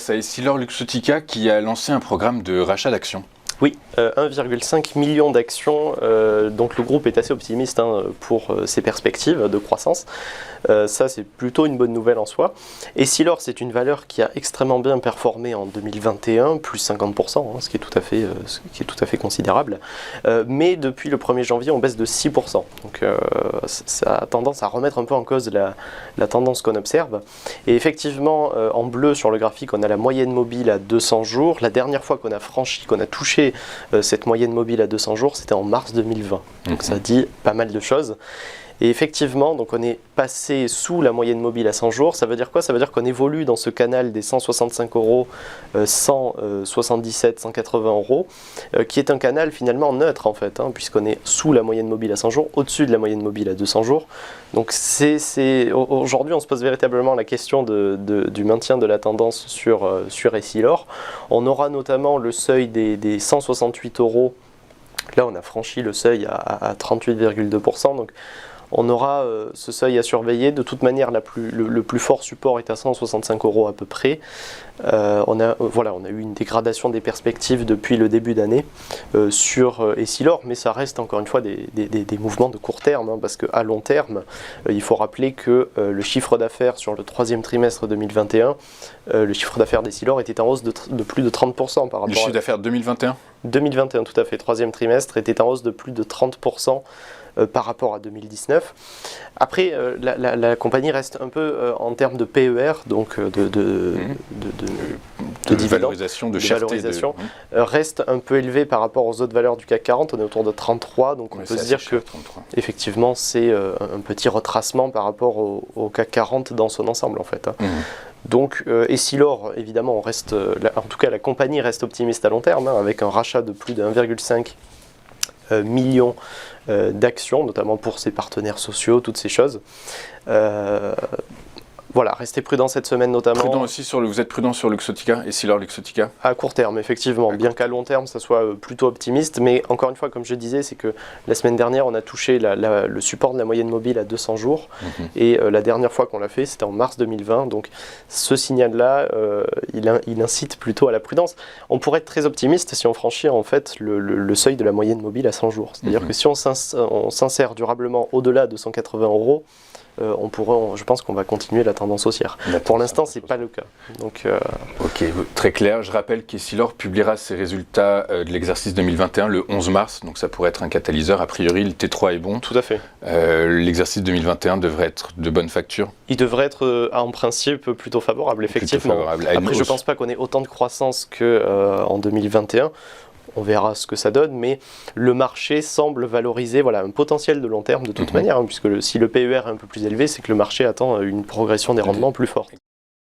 face à Essilor-Luxottica qui a lancé un programme de rachat d'actions. Oui, 1,5 million d'actions, donc le groupe est assez optimiste pour ses perspectives de croissance. Ça, c'est plutôt une bonne nouvelle en soi. Essilor, c'est une valeur qui a extrêmement bien performé en 2021, plus 50%, ce qui est tout à fait considérable. Mais depuis le 1er janvier, on baisse de 6%. Donc ça a tendance à remettre un peu en cause la tendance qu'on observe. Et effectivement, en bleu sur le graphique, on a la moyenne mobile à 200 jours. La dernière fois qu'on a touché cette moyenne mobile à 200 jours, c'était en mars 2020. Donc ça dit pas mal de choses. Et effectivement, donc on est passé sous la moyenne mobile à 100 jours. Ça veut dire quoi? Ça veut dire qu'on évolue dans ce canal des 165 €, 177, 180 €, qui est un canal finalement neutre en fait, puisqu'on est sous la moyenne mobile à 100 jours, au-dessus de la moyenne mobile à 200 jours. Donc aujourd'hui, on se pose véritablement la question du maintien de la tendance sur Essilor. On aura notamment le seuil des 168 €. Là, on a franchi le seuil à 38,2%. Donc, on aura ce seuil à surveiller. De toute manière, le plus fort support est à 165 € à peu près. On a eu une dégradation des perspectives depuis le début d'année sur Essilor, mais ça reste encore une fois des mouvements de court terme, parce qu'à long terme, il faut rappeler que le chiffre d'affaires sur le troisième trimestre 2021, le chiffre d'affaires d'Essilor était en hausse de plus de 30% par rapport Le chiffre d'affaires 2021 2021, tout à fait, troisième trimestre, était en hausse de plus de 30%. Par rapport à 2019. Après, la compagnie reste un peu en termes de PER, donc de valorisation, de cherté. Reste un peu élevée par rapport aux autres valeurs du CAC 40, on est autour de 33, donc on peut se dire que effectivement c'est un petit retracement par rapport au CAC 40 dans son ensemble en fait. Donc Essilor, évidemment, en tout cas la compagnie reste optimiste à long terme, avec un rachat de plus de 1,5 million d'actions, notamment pour ses partenaires sociaux, toutes ces choses. Voilà, restez prudents cette semaine notamment. Vous êtes prudent sur Luxottica, Essilor-Luxottica? À court terme, effectivement, bien qu'à long terme, ça soit plutôt optimiste. Mais encore une fois, comme je disais, c'est que la semaine dernière, on a touché le support de la moyenne mobile à 200 jours. Et la dernière fois qu'on l'a fait, c'était en mars 2020. Donc ce signal-là, il incite plutôt à la prudence. On pourrait être très optimiste si on franchit en fait le seuil de la moyenne mobile à 100 jours. C'est-à-dire que si on s'insère durablement au-delà de 180 €, je pense qu'on va continuer la tendance haussière. Pour l'instant, c'est pas le cas. Donc, Ok, très clair. Je rappelle qu'Essilor publiera ses résultats de l'exercice 2021 le 11 mars, donc ça pourrait être un catalyseur. A priori, le T3 est bon. Tout à fait. L'exercice 2021 devrait être de bonne facture. Il devrait être en principe plutôt favorable, effectivement. Après, je pense pas qu'on ait autant de croissance qu'en 2021. On verra ce que ça donne, mais le marché semble valoriser un potentiel de long terme de toute manière, puisque si le PER est un peu plus élevé, c'est que le marché attend une progression des rendements plus forte.